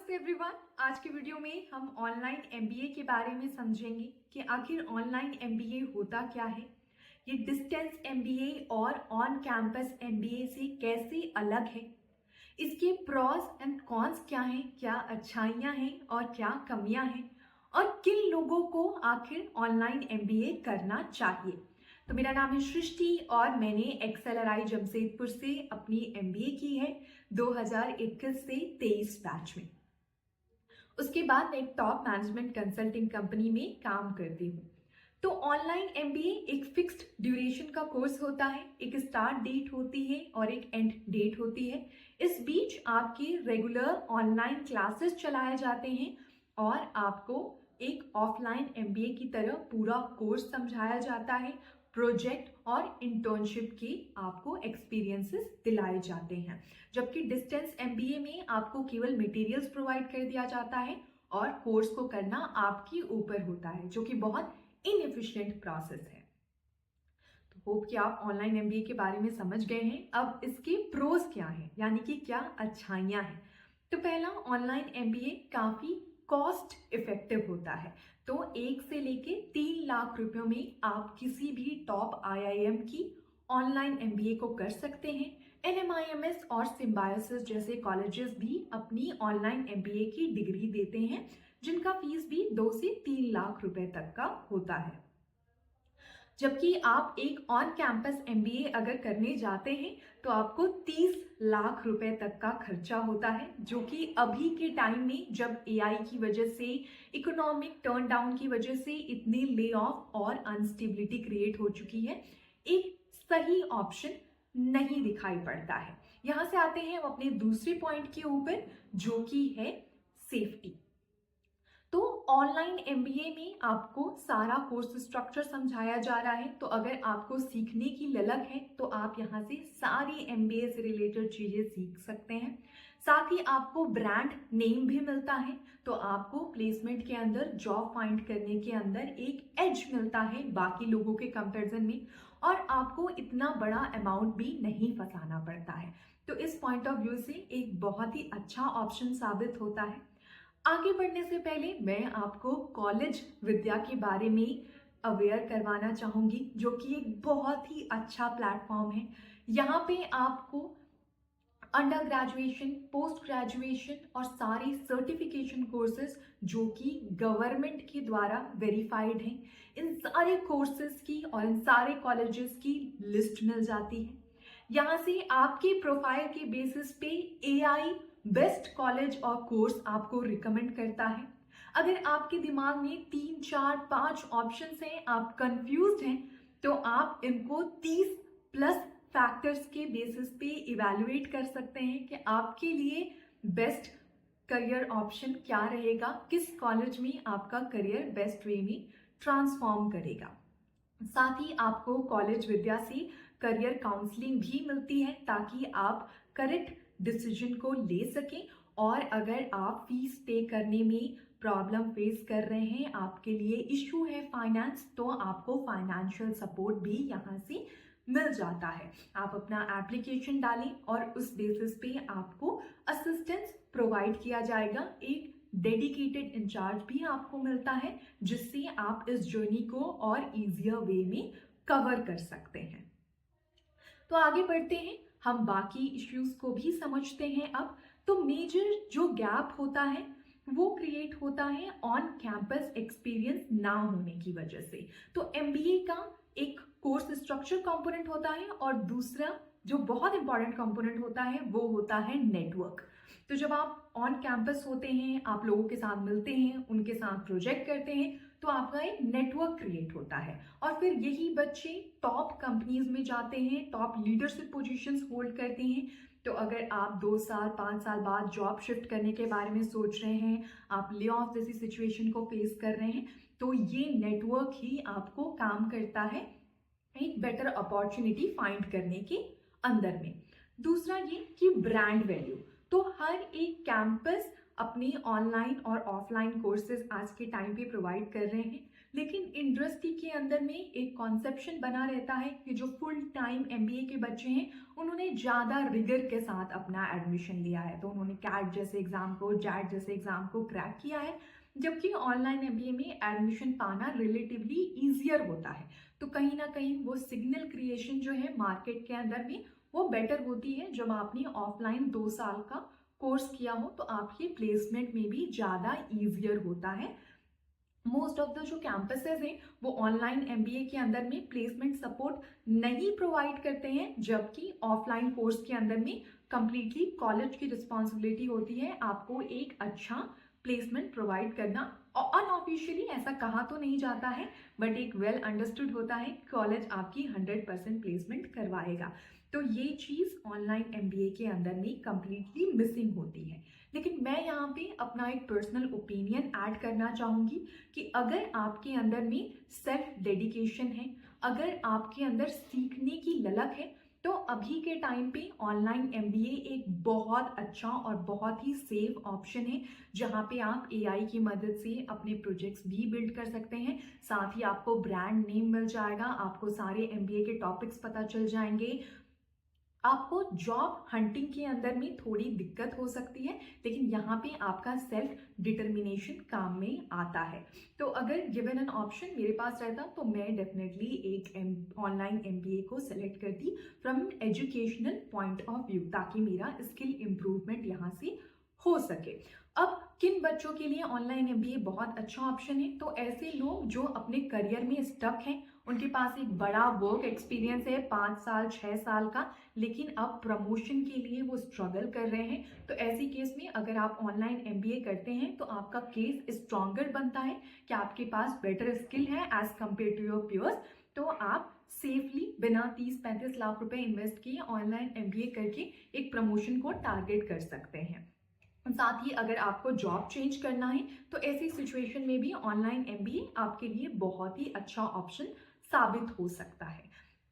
नमस्ते एवरीवन। आज की वीडियो में हम ऑनलाइन एमबीए के बारे में समझेंगे कि आखिर ऑनलाइन एमबीए होता क्या है, ये डिस्टेंस एमबीए और ऑन कैंपस एमबीए से कैसे अलग है, इसके प्रॉस एंड कॉन्स क्या हैं, क्या अच्छाइयाँ हैं और क्या कमियाँ हैं, और किन लोगों को आखिर ऑनलाइन एमबीए करना चाहिए। तो मेरा नाम है सृष्टि और मैंने एक्सेलआरआई जमशेदपुर से अपनी एमबीए की है 2021 से 23 बैच में। उसके बाद मैं एक टॉप मैनेजमेंट कंसल्टिंग कंपनी में काम करती हूँ। तो ऑनलाइन एमबीए एक फिक्स्ड ड्यूरेशन का कोर्स होता है, एक स्टार्ट डेट होती है और एक एंड डेट होती है। इस बीच आपके रेगुलर ऑनलाइन क्लासेस चलाए जाते हैं और आपको एक ऑफलाइन एमबीए की तरह पूरा कोर्स समझाया जाता है। प्रोजेक्ट और इंटर्नशिप के आपको एक्सपीरियंसेस दिलाए जाते हैं, जबकि डिस्टेंस एमबीए में आपको केवल मटेरियल्स प्रोवाइड कर दिया जाता है और कोर्स को करना आपके ऊपर होता है, जो कि बहुत इनएफिशिएंट प्रोसेस है। तो होप कि आप ऑनलाइन एमबीए के बारे में समझ गए हैं। अब इसके प्रोज क्या हैं, यानी कि क्या अच्छाइयाँ हैं। तो पहला, ऑनलाइन एमबीए काफ़ी कॉस्ट इफेक्टिव होता है। तो 1 से लेके 3 लाख रुपयों में आप किसी भी टॉप आईआईएम की ऑनलाइन एमबीए को कर सकते हैं। एनएमआईएमएस और सिम्बायोसिस जैसे कॉलेजेस भी अपनी ऑनलाइन एमबीए की डिग्री देते हैं, जिनका फीस भी 2 से 3 लाख रुपए तक का होता है। जबकि आप एक ऑन कैंपस एमबीए अगर करने जाते हैं तो आपको 30 लाख रुपए तक का खर्चा होता है, जो कि अभी के टाइम में जब एआई की वजह से, इकोनॉमिक टर्न डाउन की वजह से इतनी ले ऑफ और अनस्टेबिलिटी क्रिएट हो चुकी है, एक सही ऑप्शन नहीं दिखाई पड़ता है। यहाँ से आते हैं हम अपने दूसरे पॉइंट के ऊपर, जो कि है सेफ्टी। तो ऑनलाइन एमबीए में आपको सारा कोर्स स्ट्रक्चर समझाया जा रहा है। तो अगर आपको सीखने की ललक है तो आप यहाँ से सारी एमबीए से रिलेटेड चीज़ें सीख सकते हैं। साथ ही आपको ब्रांड नेम भी मिलता है, तो आपको प्लेसमेंट के अंदर जॉब फाइंड करने के अंदर एक एज मिलता है बाकी लोगों के कंपैरिजन में, और आपको इतना बड़ा अमाउंट भी नहीं फंसाना पड़ता है। तो इस पॉइंट ऑफ व्यू से एक बहुत ही अच्छा ऑप्शन साबित होता है। आगे बढ़ने से पहले मैं आपको कॉलेज विद्या के बारे में अवेयर करवाना चाहूँगी, जो कि एक बहुत ही अच्छा प्लेटफॉर्म है। यहाँ पे आपको अंडर ग्रेजुएशन, पोस्ट ग्रेजुएशन और सारे सर्टिफिकेशन कोर्सेज जो कि गवर्नमेंट के द्वारा वेरीफाइड हैं, इन सारे कोर्सेज की और इन सारे कॉलेजेस की लिस्ट मिल जाती है। यहाँ से आपके प्रोफाइल के बेसिस पे एआई बेस्ट कॉलेज और कोर्स आपको रिकमेंड करता है। अगर आपके दिमाग में 3, 4, 5 ऑप्शंस हैं, आप कंफ्यूज्ड हैं, तो आप इनको 30 प्लस फैक्टर्स के बेसिस पे इवैल्यूएट कर सकते हैं कि आपके लिए बेस्ट करियर ऑप्शन क्या रहेगा, किस कॉलेज में आपका करियर बेस्ट वे में ट्रांसफॉर्म करेगा। साथ ही आपको कॉलेज विद्या से करियर काउंसलिंग भी मिलती है, ताकि आप करेक्ट डिसीजन को ले सकें। और अगर आप फीस पे करने में प्रॉब्लम फेस कर रहे हैं, आपके लिए इशू है फाइनेंस, तो आपको फाइनेंशियल सपोर्ट भी यहाँ से मिल जाता है। आप अपना एप्लीकेशन डालें और उस बेसिस पे आपको असिस्टेंस प्रोवाइड किया जाएगा। एक डेडिकेटेड इंचार्ज भी आपको मिलता है, जिससे आप इस जर्नी को और इजियर वे में कवर कर सकते हैं। तो आगे बढ़ते हैं, हम बाकी इश्यूज को भी समझते हैं। अब तो मेजर जो गैप होता है वो क्रिएट होता है ऑन कैंपस एक्सपीरियंस ना होने की वजह से। तो एमबीए का एक कोर्स स्ट्रक्चर कंपोनेंट होता है और दूसरा जो बहुत इंपॉर्टेंट कंपोनेंट होता है वो होता है नेटवर्क। तो जब आप ऑन कैंपस होते हैं, आप लोगों के साथ मिलते हैं, उनके साथ प्रोजेक्ट करते हैं, तो आपका एक नेटवर्क क्रिएट होता है और फिर यही बच्चे टॉप कंपनीज में जाते हैं, टॉप लीडरशिप पोजीशंस होल्ड करते हैं। तो अगर आप 2 साल 5 साल बाद जॉब शिफ्ट करने के बारे में सोच रहे हैं, आप ले ऑफ जैसी सिचुएशन को फेस कर रहे हैं, तो ये नेटवर्क ही आपको काम करता है एक बेटर अपॉर्चुनिटी फाइंड करने के अंदर में। दूसरा ये कि ब्रांड वैल्यू, तो हर एक कैंपस अपने ऑनलाइन और ऑफलाइन कोर्सेज आज के टाइम पे प्रोवाइड कर रहे हैं, लेकिन इंडस्ट्री के अंदर में एक कॉन्सेप्शन बना रहता है कि जो फुल टाइम एमबीए के बच्चे हैं उन्होंने ज़्यादा रिगर के साथ अपना एडमिशन लिया है, तो उन्होंने कैट जैसे एग्ज़ाम को, जैट जैसे एग्ज़ाम को क्रैक किया है, जबकि ऑनलाइन एमबीए में एडमिशन पाना रिलेटिवली ईजियर होता है। तो कहीं ना कहीं वो सिग्नल क्रिएशन जो है मार्केट के अंदर में वो बेटर होती है। जब आपने ऑफलाइन 2 साल का कोर्स किया हो तो आपकी प्लेसमेंट में भी ज़्यादा ईजियर होता है। मोस्ट ऑफ द जो कैंपसेस हैं वो ऑनलाइन एमबीए के अंदर में प्लेसमेंट सपोर्ट नहीं प्रोवाइड करते हैं, जबकि ऑफलाइन कोर्स के अंदर में कंप्लीटली कॉलेज की रिस्पॉन्सिबिलिटी होती है आपको एक अच्छा प्लेसमेंट प्रोवाइड करना। और अनऑफिशियली ऐसा कहा तो नहीं जाता है, बट एक वेल अंडरस्टूड होता है कॉलेज आपकी 100% प्लेसमेंट करवाएगा। तो ये चीज़ ऑनलाइन एमबीए के अंदर में कंप्लीटली मिसिंग होती है। लेकिन मैं यहाँ पे अपना एक पर्सनल ओपिनियन ऐड करना चाहूँगी कि अगर आपके अंदर में सेल्फ डेडिकेशन है, अगर आपके अंदर सीखने की ललक है, तो अभी के टाइम पे ऑनलाइन एमबीए एक बहुत अच्छा और बहुत ही सेफ ऑप्शन है, जहाँ पे आप एआई की मदद से अपने प्रोजेक्ट्स भी बिल्ड कर सकते हैं। साथ ही आपको ब्रांड नेम मिल जाएगा, आपको सारे एमबीए के टॉपिक्स पता चल जाएंगे। आपको जॉब हंटिंग के अंदर में थोड़ी दिक्कत हो सकती है, लेकिन यहाँ पे आपका सेल्फ डिटर्मिनेशन काम में आता है। तो अगर गिवन एन ऑप्शन मेरे पास रहता तो मैं डेफिनेटली एक ऑनलाइन एमबीए को सेलेक्ट करती from educational point of view, ताकि मेरा स्किल इम्प्रूवमेंट यहाँ से हो सके। अब किन बच्चों के लिए ऑनलाइन एमबीए बहुत अच्छा ऑप्शन है? तो ऐसे लोग जो अपने करियर में स्टक हैं, उनके पास एक बड़ा वर्क एक्सपीरियंस है 5 साल 6 साल का, लेकिन अब प्रमोशन के लिए वो स्ट्रगल कर रहे हैं। तो ऐसी केस में अगर आप ऑनलाइन एमबीए करते हैं तो आपका केस स्ट्रॉन्गर बनता है कि आपके पास बेटर स्किल है as compare to your peers. तो आप सेफली बिना 30-35 लाख रुपए इन्वेस्ट किए ऑनलाइन एमबीए करके एक प्रमोशन को टारगेट कर सकते हैं। साथ ही अगर आपको जॉब चेंज करना है तो ऐसी सिचुएशन में भी ऑनलाइन एमबीए आपके लिए बहुत ही अच्छा ऑप्शन साबित हो सकता है।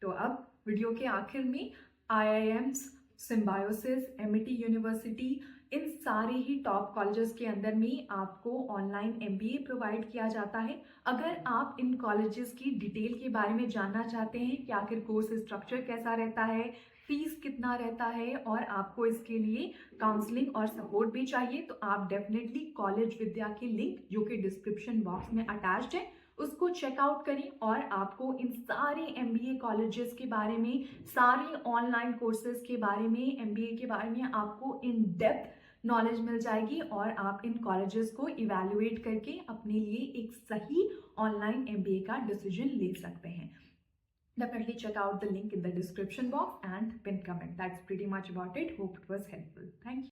तो अब वीडियो के आखिर में आईआईएम्स, सिम्बायोसिस, एमिटी यूनिवर्सिटी, इन सारे ही टॉप कॉलेजेस के अंदर में आपको ऑनलाइन एमबीए प्रोवाइड किया जाता है। अगर आप इन कॉलेजेस की डिटेल के बारे में जानना चाहते हैं कि आखिर कोर्स स्ट्रक्चर कैसा रहता है, फीस कितना रहता है और आपको इसके लिए काउंसलिंग और सपोर्ट भी चाहिए, तो आप डेफिनेटली कॉलेज विद्या की लिंक जो कि डिस्क्रिप्शन बॉक्स में अटैच्ड है उसको चेकआउट करें और आपको इन सारे एमबीए कॉलेजेस के बारे में, सारे ऑनलाइन कोर्सेज के बारे में, एमबीए के बारे में आपको इन डेप्थ नॉलेज मिल जाएगी और आप इन कॉलेजेस को इवैल्यूएट करके अपने लिए एक सही ऑनलाइन एमबीए का डिसीजन ले सकते हैं। Definitely check out the link in the description box and pin comment. That's pretty much about it. Hope it was helpful. Thank you.